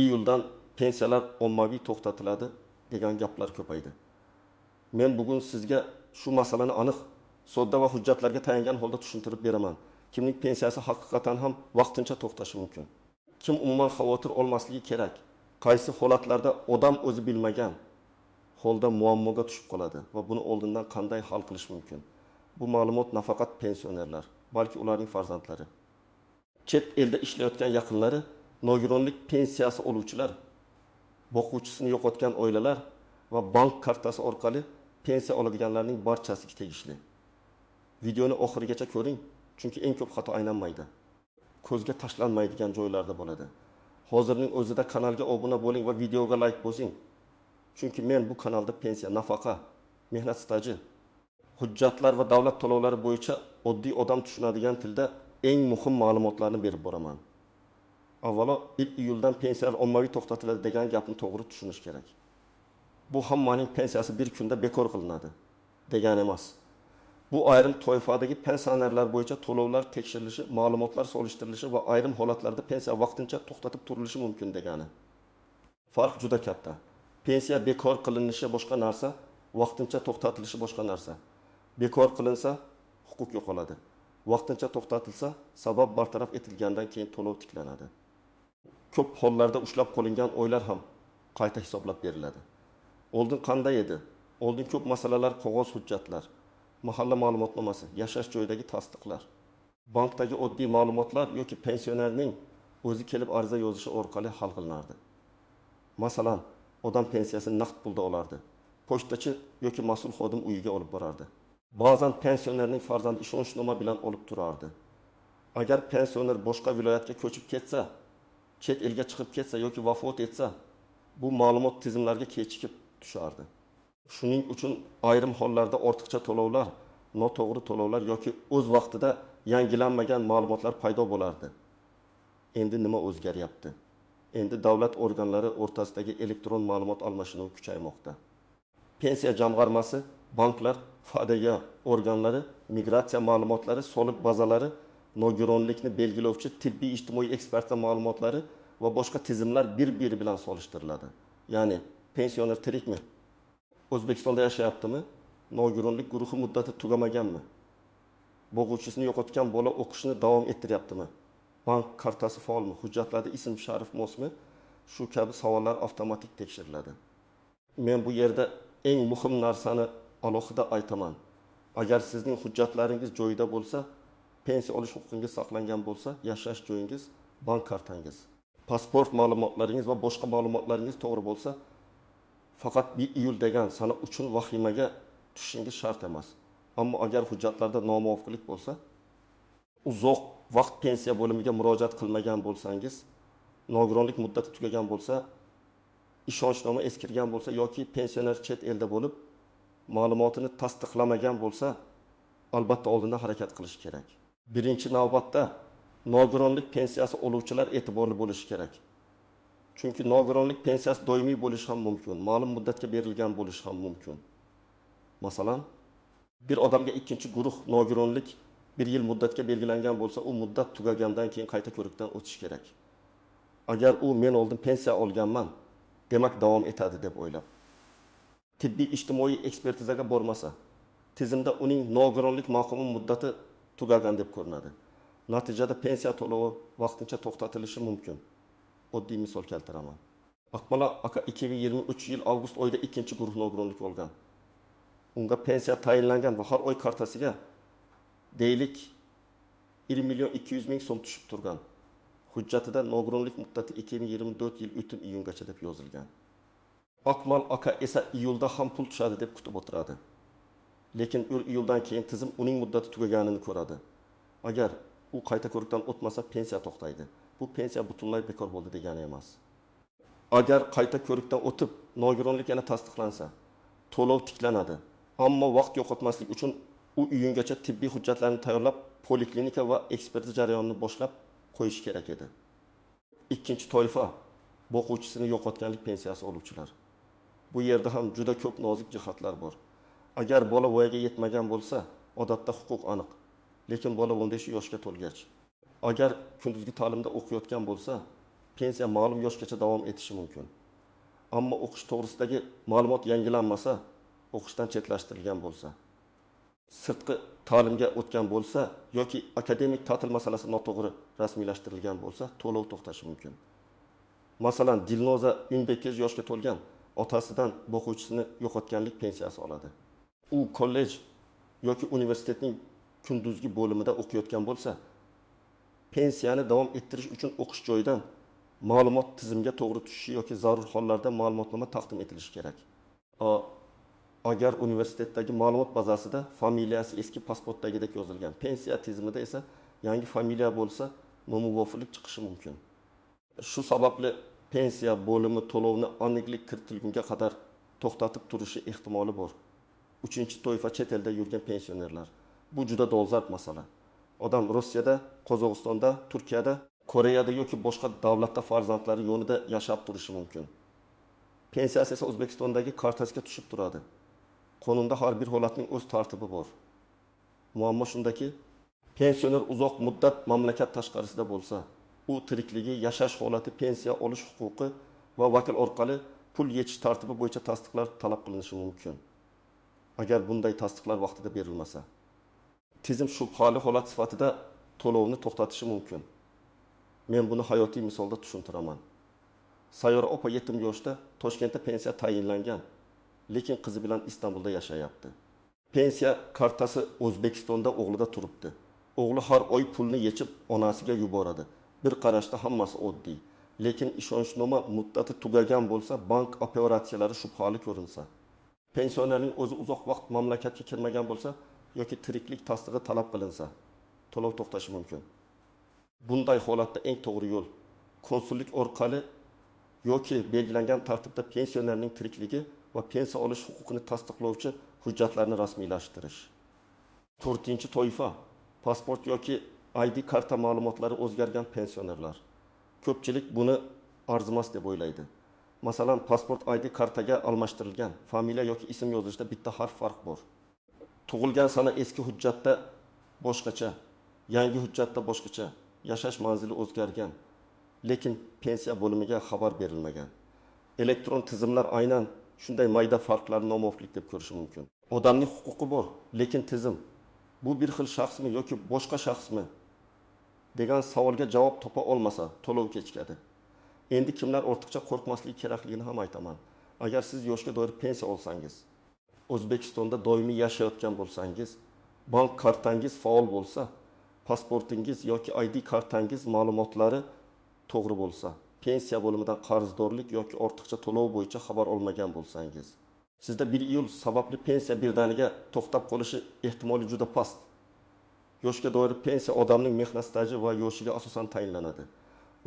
iyuldan pensiyalar ommaviy to'xtatiladi degan gaplar ko'paydi. Men bugun sizga shu masalani aniq sodda va hujjatlarga tayangan holda tushuntirib beraman. Kimning pensiyasi haqiqatan ham vaqtincha to'xtashi mumkin. Kim umuman xavotir olmasligi kerak. Qaysi holatlarda odam o'zi bilmagan holda muammoga tushib qoladi va buni oldindan qanday hal qilish mumkin? Bu ma'lumot nafaqat pensionerlar, balki ularning farzandlari, chet elda ishlayotgan yaqinlari, nogironlik pensiyasi oluvchilar, boquvchisini yo'qotgan oilalar va bank kartasi orqali pensiya oladiganlarning barchasiga tegishli. Videoni oxirigacha ko'ring, chunki eng ko'p xato aylanmaydi. Ko'zga tashlanmaydigan joylarda bo'ladi. Hozirning o'zida kanalga obuna bo'ling va videoga like bosing. Chunki men bu kanalda pensiya, nafaqa, mehnat staji, hujjatlar va davlat to'lovlari bo'yicha oddiy odam tushunadigan tilda eng muhim ma'lumotlarni berib boraman. Avvalo, 1 iyuldan pensiyalar ommaviy to'xtatiladi degan gapni to'g'ri tushunish kerak. Bu hammaning pensiyasi bir kunda bekor qilinadi degan emas. Bu ayrim toifadagi pensionerlar bo'yicha to'lovlar tekshirilishi, ma'lumotlar solishtirilishi va ayrim holatlarda pensiya vaqtincha to'xtatib turilishi mumkin degani. Farq juda katta. Pensiya bekor qilinishi boshqa narsa, vaqtincha to'xtatilishi boshqa narsa. Bekor qilinsa, huquq yo'qoladi. Vaqtincha to'xtatilsa, sabab bartaraf etilgandan keyin to'lov tiklanadi. Ko'p hollarda ushlab qolingan oylar ham qayta hisoblab beriladi. Oldin qanday edi? Oldin ko'p masalalar qog'oz hujjatlar, mahalla ma'lumotnomasi, yashash joyidagi tasdiqlar, bankdagi oddiy ma'lumotlar yoki pensionerning o'zi kelib ariza yozishi orqali hal qilinardi. Masalan, odam pensiyasini naqd pulda olardi. Pochtachi yoki mas'ul xodim uyiga olib borardi. Ba'zan pensionerning farzandi ishonchnoma bilan olib turardi. Agar pensioner boshqa viloyatga ko'chib ketsa, chet elga chiqib ketsa yoki vafot etsa, bu ma'lumot tizimlarga kechikib tushardi. Shuning uchun ayrim hollarda ortiqcha to'lovlar, noto'g'ri to'lovlar yoki o'z vaqtida yangilanmagan ma'lumotlar paydo bo'lardi. Endi nima o'zgaryapti? Endi davlat organlari o'rtasidagi elektron ma'lumot almashinuvi kuchaymoqda. Pensiya jamg'armasi, banklar, FADEA organlari, migratsiya ma'lumotlari, soliq bazalari, nogironlikni belgilovchi tibbiy ijtimoiy ekspertiza ma'lumotlari va boshqa tizimlar bir-biri bilan solishtiriladi. Ya'ni pensioner tirikmi? O'zbekistonda yashayaptimi? Nogironlik guruhi muddati tugamaganmi? Boquvchisini yo'qotgan bola o'qishni davom ettiryaptimi? Bank kartasi faolmi? Hujjatlarda ism sharif mosmi? Shu kabi savollar avtomatik tekshiriladi. Men bu yerda eng muhim narsani alohida aytaman. Agar sizning hujjatlaringiz joyida bo'lsa, pensiya olish huquqingiz saqlangan bo'lsa, yashash joyingiz, bank kartangiz, pasport ma'lumotlaringiz va boshqa ma'lumotlaringiz to'g'ri bo'lsa, faqat 1 iyul degan sana uchun vahimaga tushishingiz shart emas. Ammo agar hujjatlarda nomuvofiqlik bo'lsa, uzoq vaqt pensiya bo'limiga murojaat qilmagan bo'lsangiz, nogironlik muddati tugagan bo'lsa, ishonchnoma eskirgan bo'lsa yoki pensioner chet elda bo'lib, ma'lumotini tasdiqlamagan bo'lsa, albatta oldindan harakat qilish kerak. Birinchi navbatda nogironlik pensiyasi oluvchilar e'tiborli bo'lishi kerak. Chunki nogironlik pensiyasi doimiy bo'lishi ham mumkin, ma'lum muddatga berilgan bo'lishi ham mumkin. Masalan, bir odamga ikkinchi guruh nogironlik 1 yil muddatga belgilangan bo'lsa, u muddat tugagandan keyin qayta ko'rikdan o'tish kerak. Agar u men oldin pensiya olganman, demak davom etadi deb o'ylab, tibbiy ijtimoiy ekspertizaga bormasa, tizimda uning nogironlik maqomi muddati tugagan deb ko'rinadi. Natijada pensiya to'lovi vaqtincha to'xtatilishi mumkin. Oddiy misol keltiraman. Akmala aka 2023 yil avgust oyida ikkinchi guruh nogironlik olgan. Unga pensiya tayinlangan va har oy kartasiga deylik 1 million 200 ming so'm tushib turgan. Hujjatida nogironlik muddati 2024 yil 3 iyungacha deb yozilgan. Akmal aka esa iyulda ham pul tushadi deb kutib o'tiradi. Lekin iyuldan keyin tizim uning muddati tugaganini ko'radi. Agar u qayta ko'rikdan o'tmasa pensiya to'xtaydi. Bu pensiya butunlay bekor bo'ldi degani emas. Agar qayta ko'rikdan o'tib, nogironlik yana tasdiqlansa, to'lov tiklanadi. Ammo vaqt yo'qotmaslik uchun u iyungacha tibbiy hujjatlarni tayyorlab, poliklinika va ekspertiza jarayonini boshlab qo'yish kerak edi. Ikkinchi toifa boquvchisini yo'qotganlik pensiyasi oluvchilar. Bu yerda ham juda ko'p nozik jihatlar bor. Agar bola voyaga yetmagan bo'lsa, odatda huquq aniq. Lekin bola 15 yoshga to'lgach, agar kunduzgi ta'limda o'qiyotgan bo'lsa, pensiya ma'lum yoshgacha davom etishi mumkin. Ammo o'qish to'g'risidagi ma'lumot yangilanmasa, o'qishdan chetlashtirilgan bo'lsa, sirtqi ta'limga o'tgan bo'lsa yoki akademik ta'til masalasi noto'g'ri rasmiylashtirilgan bo'lsa, to'lov to'xtashi mumkin. Masalan, Dilnoza 18 yoshga to'lgan, otasidan o'quvchisini yo'qotganlik pensiyasi oladi. U kollej yoki universitetning kunduzgi bo'limida o'qiyotgan bo'lsa, pensiyani davom ettirish uchun o'qish joyidan ma'lumot tizimga to'g'ri tushishi yoki zarur hollarda ma'lumotnoma taqdim etilishi kerak. Agar universitetdagi ma'lumot bazasida familiyasi eski pasportdagidek yozilgan, pensiya tizimida esa yangi familiya bo'lsa, nomuvofiqlik chiqishi mumkin. Shu sababli pensiya bo'limi to'lovni aniqlik kiritilgunga qadar to'xtatib turishi ehtimoli bor. 3-toifa chet elda yurgan pensionerlar. Bu juda dolzarb masala. Odam Rossiyada, Qozog'istonda, Turkiyada, Koreyada yoki boshqa davlatda farzandlari yonida yashab turishi mumkin. Pensiyasi esa O'zbekistondagi kartasiga tushib turadi. Qonunda har bir holatning o'z tartibi bor. Muammo shundaki, pensioner uzoq muddat mamlakat tashqarisida bo'lsa, u tirikligi, yashash holati, pensiya olish huquqi va vakil orqali pul yechish tartibi bo'yicha tasdiqlar talab qilinishi mumkin. Agar bunday tasdiqlar vaqtida berilmasa, tizim shubhali holat sifatida to'lovni to'xtatishi mumkin. Men buni hayotiy misolda tushuntiraman. Sayyora opa 7 yoshda Toshkentda pensiya tayinlangan, lekin qizi bilan Istanbulda yashayapti. Pensiya kartasi O'zbekistonda o'g'lida turibdi. O'g'li har oy pulni yechib onasiga yuboradi. Bir qarashda hammasi oddiy. Lekin ishonchnoma muddati tugagan bo'lsa, bank operatsiyalari shubhali ko'rinsa, pensionerning o'zi uzoq vaqt mamlakatga kirmagan bo'lsa yoki tiriklik tasdig'i talab qilinsa, to'lov to'xtashi mumkin. Bunday holatda eng to'g'ri yo'l konsullik orqali yoki belgilangan tartibda pensionerning tirikligi va pensiya olish huquqini tasdiqlovchi hujjatlarni rasmiylashtirish. 4-toifa pasport yoki ID karta ma'lumotlari o'zgargan pensionerlar. Ko'pchilik buni arzimas deb o'ylaydi. Masalan, pasport ID kartaga almashtirilgan, familiya yoki ism yozishda bitta harf farq bor. Tug'ilgan sana eski hujjatda boshqacha, yangi hujjatda boshqacha, yashash manzili o'zgargan, lekin pensiya bo'limiga xabar berilmagan. Elektron tizimlar aynan shunday mayda farqlarni nomuvofiqlik deb ko'rishi mumkin. Odamning huquqi bor, lekin tizim bu bir xil shaxsmi yoki boshqa shaxsmi degan savolga javob topa olmasa, to'lov kechikadi. Endi kimlar ortiqcha qo'rqmasligi kerakligini ham aytaman. Agar siz yoshga doir pensiya olsangiz, O'zbekistonda doimiy yashayotgan bo'lsangiz, bank kartangiz faol bo'lsa, pasportingiz yoki ID kartangiz ma'lumotlari to'g'ri bo'lsa, pensiya bo'limidan qarzdorlik yoki ortiqcha to'lov bo'yicha xabar olmagan bo'lsangiz, sizda 1 iyul sababli pensiya birdaniga to'xtab qolishi ehtimoli juda past. Yoshga doir pensiya odamning mehnat staji va yoshiga asosan tayinlanadi.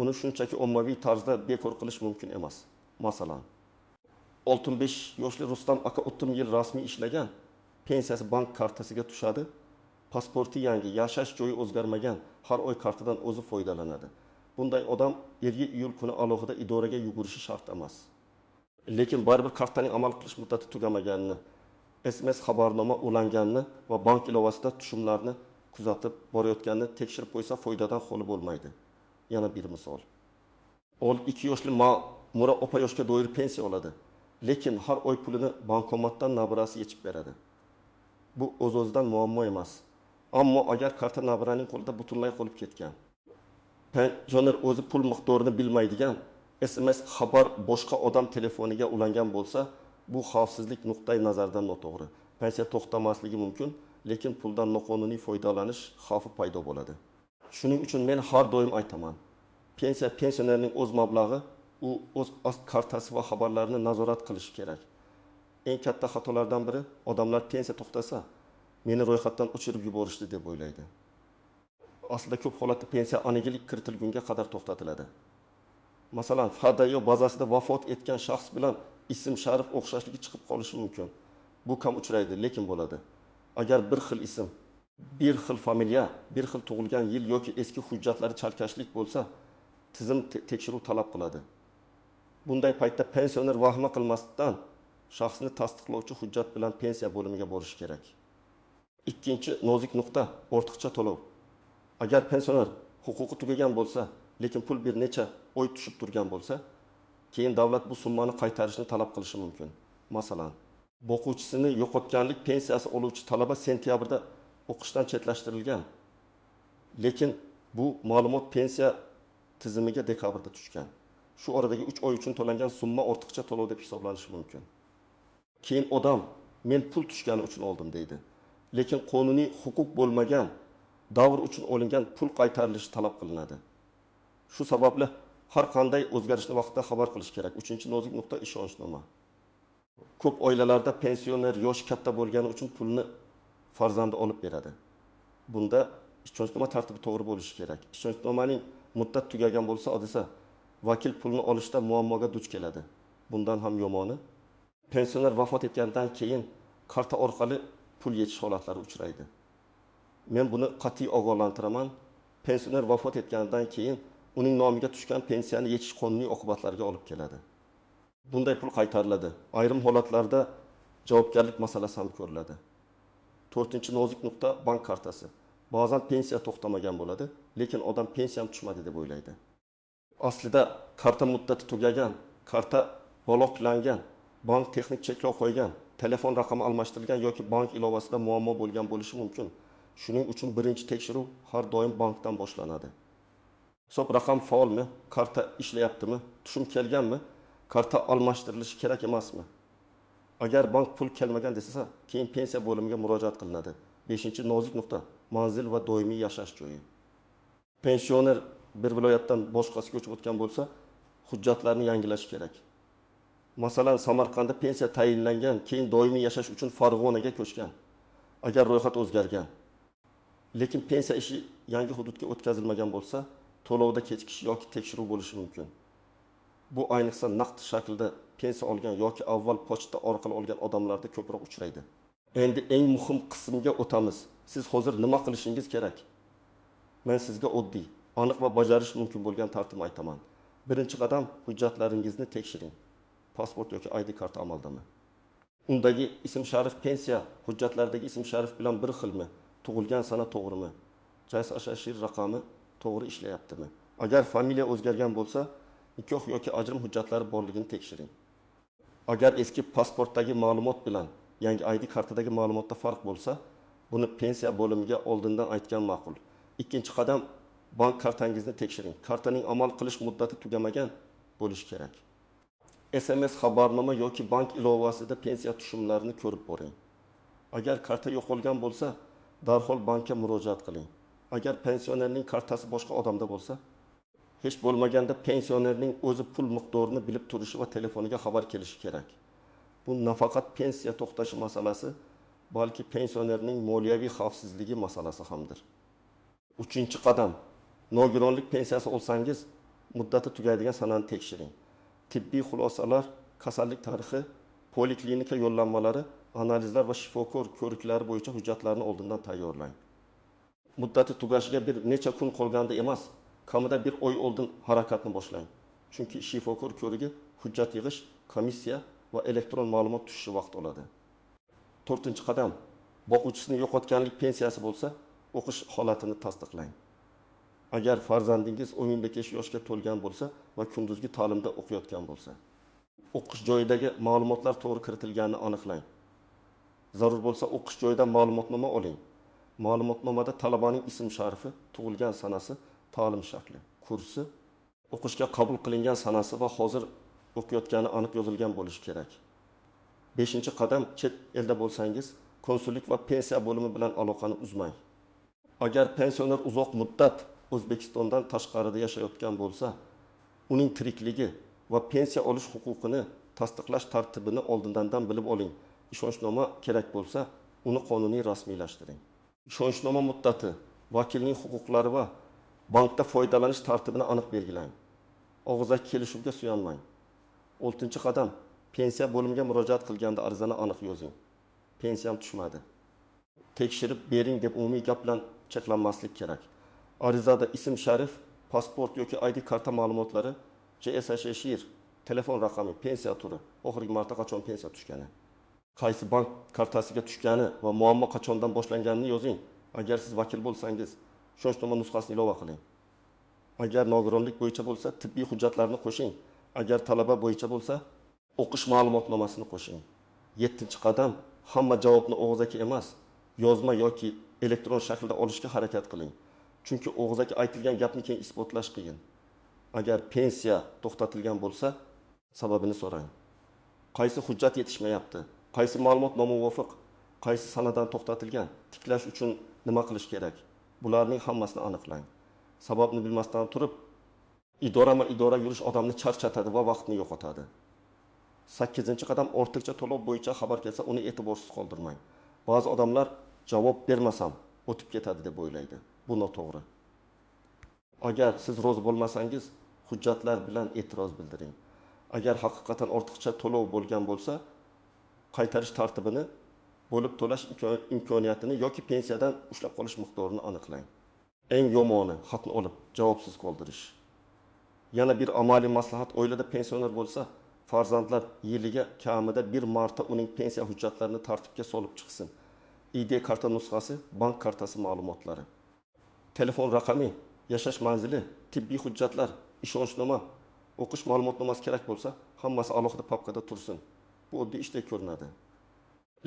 Uni shunchaki ommaviy tarzda bekor qilish mumkin emas. Masalan, 65 yoshli Rustam aka 30 yil rasmiy ishlagan, pensiyasi bank kartasiga tushadi. Pasporti yangi, yashash joyi o'zgarmagan, har oy kartadan o'zi foydalanadi. Bunday odam 2 iyul kuni alohida idoraga yugurishi shart emas. Lekin baribir kartaning amal qilish muddati tugamaganini, SMS xabarnoma ulanganini va bank ilovasida tushumlarni kuzatib borayotganini tekshirib qo'ysa foydadan xoli bo'lmaydi. Yana bir misol. 2 yoshli Ma'mura opa yoshga doir pensiya oladi, lekin har oy pulini bankomatdan nabirasi yechib beradi. Bu o'z-o'zidan muammo emas. Ammo agar karta nabiraning qo'lida butunlay qolib ketgan, pensioner o'zi pul miqdorini bilmaydigan, SMS xabar boshqa odam telefoniga ulangan bo'lsa, bu xavfsizlik nuqtai nazaridan noto'g'ri. Pensiya to'xtamasligi mumkin, lekin puldan noqonuniy foydalanish xavfi paydo bo'ladi. Shuning uchun men har doim aytaman, pensionerning o'z mablag'i, u o'z kartasi va xabarlarini nazorat qilishi kerak. Eng katta xatolardan biri, odamlar pensiya to'xtasa, meni ro'yxatdan o'chirib yuborishdi deb o'ylaydi. Aslida ko'p holatda pensiya aniqlik kiritilgunga qadar to'xtatiladi. Masalan, FADAYO bazasida vafot etgan shaxs bilan ism sharif o'xshashligi chiqib qolishi mumkin. Bu kam uchraydi, lekin bo'ladi. Agar bir xil ism, bir xil familiya, bir xil tug'ilgan yil yoki eski hujjatlari chalkashlik bo'lsa, tizim tekshiruv talab qiladi. Bunday paytda pensioner vahima qilmasdan shaxsni tasdiqlovchi hujjat bilan pensiya bo'limiga borish kerak. Ikkinchi nozik nuqta, ortiqcha to'lov. Agar pensioner huquqi tugagan bo'lsa, lekin pul bir necha oy tushib turgan bo'lsa, keyin davlat bu summani qaytarishni talab qilishi mumkin. Masalan, o'quvchisini yo'qotganlik pensiyasi oluvchi talaba sentyabrda o'qishdan chetlashtirilgan. Lekin bu ma'lumot pensiya tizimiga dekabrda tushgan. Shu oradagi 3 oy uchun to'langan summa ortiqcha to'lov deb hisoblanishi mumkin. Keyin odam men pul tushgani uchun oldim deydi. Lekin qonuniy huquq bo'lmagan davr uchun olingan pul qaytarilishi talab qilinadi. Shu sababli har qanday o'zgarishni vaqtida xabar qilish kerak. 3-nozik nuqta ishonchnoma. Ko'p oilalarda pensioner yosh katta bo'lgani uchun pulni farzandi olib beradi. Bunda ishonchnoma tartibi to'g'ri bo'lishi kerak. Ishonchnomaning muddat tugagan bo'lsa, odisa vakil pulni olishda muammoga duch keladi. Bundan ham yomoni, pensioner vafot etgandan keyin karta orqali pul yetish holatlari uchraydi. Men buni qat'iy ogohlantiraman. Pensioner vafot etgandan keyin uning nomiga tushgan pensiyani yetish qonuniy oqibatlarga olib keladi. Bunday pul qaytariladi. Ayrim holatlarda javobgarlik masalasi ham ko'riladi. 4-nozik nuqta bank kartasi. Ba'zan pensiya to'xtamagan bo'ladi, lekin odam pensiyam tushmadi deb o'ylaydi. Aslida karta muddati tugagan, karta bloklangan, bank texnik cheklov qo'ygan, telefon raqami almashtirilgan yoki bank ilovasida muammo bo'lgan bo'lishi mumkin. Shuning uchun birinchi tekshiruv har doim bankdan boshlanadi. Hisob raqam faolmi, karta ishlayaptimi, tushum kelganmi, karta almashtirilishi kerak emasmi? Agar bank pul kelmagan desa, keyin pensiya bo'limiga murojaat qilinadi. 5-nozik nuqta manzil va doimiy yashash joyi. Pensioner bir viloyatdan boshqasiga ko'chib o'tgan bo'lsa, hujjatlarni yangilash kerak. Masalan, Samarqandda pensiya tayinlangan, keyin doimiy yashash uchun Farg'onaga ko'chgan. Agar ro'yxat o'zgargan, lekin pensiya ishi yangi hududga o'tkazilmagan bo'lsa, to'lovda kechikish yoki tekshiruv bo'lishi mumkin. Bu ayniqsa naqd shaklda pensiya olgan yoki avval pochta orqali olgan odamlarda ko'proq uchraydi. Endi eng muhim qismga o'tamiz. Siz hozir nima qilishingiz kerak? Men sizga oddiy, aniq va bajarish mumkin bo'lgan tartibni aytaman. Birinchi qadam, hujjatlaringizni tekshiring. Pasport yoki ID karta amaldami? Undagi ism-sharif pensiya hujjatlaridagi ism-sharif bilan bir xilmi? Tug'ilgan sana to'g'rimi? JSHSHIR raqami to'g'ri ishlayaptimi? Agar familiya o'zgargan bo'lsa, nikoh yoki ajrim hujjatlari borligini tekshiring. Agar eski pasportdagi ma'lumot bilan yangi ID kartadagi ma'lumotda farq bo'lsa, buni pensiya bo'limiga oldindan aytgan ma'qul. Ikkinchi qadam, bank kartangizni tekshiring. Kartaning amal qilish muddati tugamagan bo'lishi kerak. SMS xabarnoma yoki bank ilovasida pensiya tushumlarini ko'rib boring. Agar karta yo'qolgan bo'lsa, darhol bankka murojaat qiling. Agar pensionerning kartasi boshqa odamda bo'lsa, hech bo'lmaganda pensionerning o'zi pul miqdorini bilib turishi va telefoniga xabar kelishi kerak. Bu nafaqat pensiya to'xtashi masalasi, balki pensionerning moliyaviy xavfsizligi masalasi hamdir. 3-qadam, nogironlik pensiyasi olsangiz, muddati tugaydigan sanani tekshiring. Tibbiy xulosalar, kasallik tarixi, poliklinika yo'llanmalari, analizlar va shifokor ko'riklari bo'yicha hujjatlarni oldindan tayyorlang. Muddati tugashiga bir necha kun qolganda emas, kamida bir oy oldin harakatni boshlang. Chunki shifokor ko'rigi, hujjat yig'ish, komissiya va elektron ma'lumot tushishi vaqt oladi. 4-qadam, boquvchisini yo'qotganlik pensiyasi bo'lsa, o'qish holatini tasdiqlang. Agar farzandingiz 15 yoshga to'lgan bo'lsa va kunduzgi ta'limda o'qiyotgan bo'lsa, o'qish joyidagi ma'lumotlar to'g'ri kiritilganini aniqlang. Zarur bo'lsa, o'qish joyidan ma'lumotnoma oling. Ma'lumotnomada talabaning ism-sharifi, tug'ilgan sanasi, ta'lim shakli, kursi, o'qishga qabul qilingan sanasi va hozir o'qiyotgani aniq yozilgan bo'lishi kerak. 5-qadam, chet elda bo'lsangiz, konsullik va pensiya bo'limi bilan aloqani uzmang. Agar pensioner uzoq muddat O'zbekistondan tashqarida yashayotgan bo'lsa, uning tirikligi va pensiya olish huquqini tasdiqlash tartibini oldindan bilib oling. Ishonchnoma kerak bo'lsa, uni qonuniy rasmiylashtiring. Ishonchnoma muddati, vakilning huquqlari va bankda foydalanish tartibini aniq belgilang. Og'zaki kelishuvga suyanmang. 6-qadam, pensiya bo'limiga murojaat qilganda arizani aniq yozing. Pensiyam tushmadi. Tekshirib bering deb umumiy gap bilan cheklanmaslik kerak. Arizada ism-sharif, pasport yoki ID karta ma'lumotlari, JSHSHIR, telefon raqami, pensiya turi, oxirgi marta qachon pensiya tushgani, qaysi bank kartasiga tushgani va muammo qachondan boshlanganini yozing. Agar siz vakil bo'lsangiz, ishonchnoma nusxasini ilova qiling. Agar nogironlik bo'yicha bo'lsa, tibbiy hujjatlarni qo'shing. Agar talaba bo'yicha bo'lsa, o'qish ma'lumotnomasini qo'shing. 7-qadam hamma javobni og'zaki emas, yozma yoki elektron shaklda olishga harakat qiling. Chunki og'zaki aytilgan gapni keyin isbotlash qiyin. Agar pensiya to'xtatilgan bo'lsa, sababini so'rang. Qaysi hujjat yetishmayapti? Qaysi ma'lumot nomuvofiq? Qaysi sanadan to'xtatilgan? Tiklash uchun nima qilish kerak? Bularning hammasini aniqlang. Sababni bilmasdan turib, idora yurish odamni charchatadi va vaqtni yo'qotadi. 8-qadam ortiqcha to'lov bo'yicha xabar kelsa, uni e'tiborsiz qoldirmang. Ba'zi odamlar javob bermasam o'tib ketadi deb o'ylaydi. Bu noto'g'ri. Agar siz rozi bo'lmasangiz, hujjatlar bilan e'tiroz bildiring. Agar haqiqatan ortiqcha to'lov bo'lgan bo'lsa, qaytarish tartibini, bo'lib to'lash imkoniyatini yoki pensiyadan ushlab qolish miqdorini aniqlang. Eng yomoni xatni olib javobsiz qoldirish. Yana bir amaliy maslahat, oilada pensioner bo'lsa, farzandlar yiliga kamida bir marta uning pensiya hujjatlarini tartibga solib chiqsin. ID karta nusxasi, bank kartasi ma'lumotlari, telefon raqami, yashash manzili, tibbiy hujjatlar, ishonchnoma, o'qish ma'lumotnomasi kerak bo'lsa, hammasi alohida papkada tursin. Bu oddiy ishdek ko'rinadi.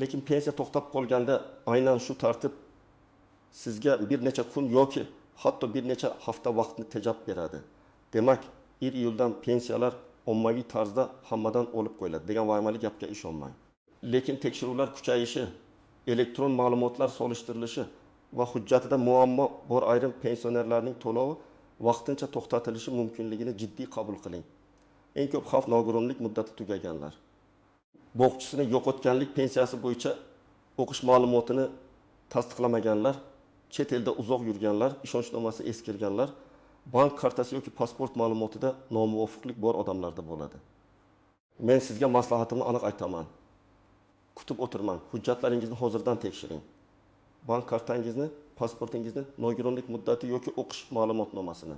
Lekin pensiya to'xtab qolganda aynan shu tartib sizga bir necha kun yoki hatto bir necha hafta vaqtni tejab beradi. Demak, 1-iyuldan pensiyalar ommaviy tarzda hammadan olib qo'yiladi degan vahimali gapga ishonmang. Lekin tekshiruvlar kuchayishi, elektron ma'lumotlar solishtirilishi va hujjatida muammo bor ayrim pensionerlarning to'lovi vaqtincha to'xtatilishi mumkinligini jiddiy qabul qiling. Eng ko'p xavf nogironlik muddati tugaganlar. Bog'chisini yo'qotganlik pensiyasi bo'yicha o'qish ma'lumotini tasdiqlamaganlar, chet elda uzoq yurganlar, ishonchnomasi eskirganlar, bank kartasi yoki pasport ma'lumotida nomuvofiqlik bor odamlarda bo'ladi. Men sizga maslahatimni aniq aytaman. Kutib o'tirmang, hujjatlaringizni hozirdan tekshiring. Bank kartangizni, pasportingizni, nogironlik muddati yoki o'qish ma'lumotnomasini,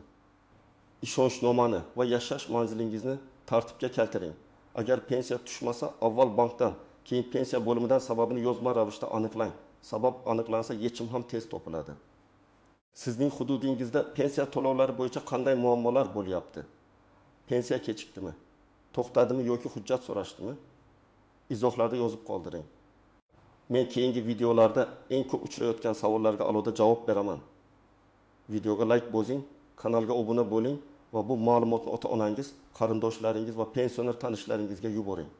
ishonchnomani va yashash manzilingizni tartibga keltiring. Agar pensiya tushmasa, avval bankdan, keyin pensiya bo'limidan sababini yozma ravishda aniqlang. Sabab aniqlansa, yechim ham tez topiladi. Sizning hududingizda pensiya to'lovlari bo'yicha qanday muammolar bo'lyapti? Pensiya kechikdimi? To'xtadimi yoki hujjat so'rashdimi? Izohlarda yozib qoldiring. Men keyingi videolarda eng ko'p uchrayotgan savollarga alohida javob beraman. Videoga like bosing, kanalga obuna bo'ling va bu ma'lumotni ota-onangiz, qarindoshlaringiz va pensioner tanishlaringizga yuboring.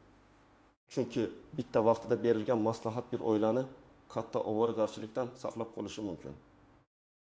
Chunki bitta vaqtida berilgan maslahat bir oilani katta ovoragarchilikdan saqlab qolishi mumkin.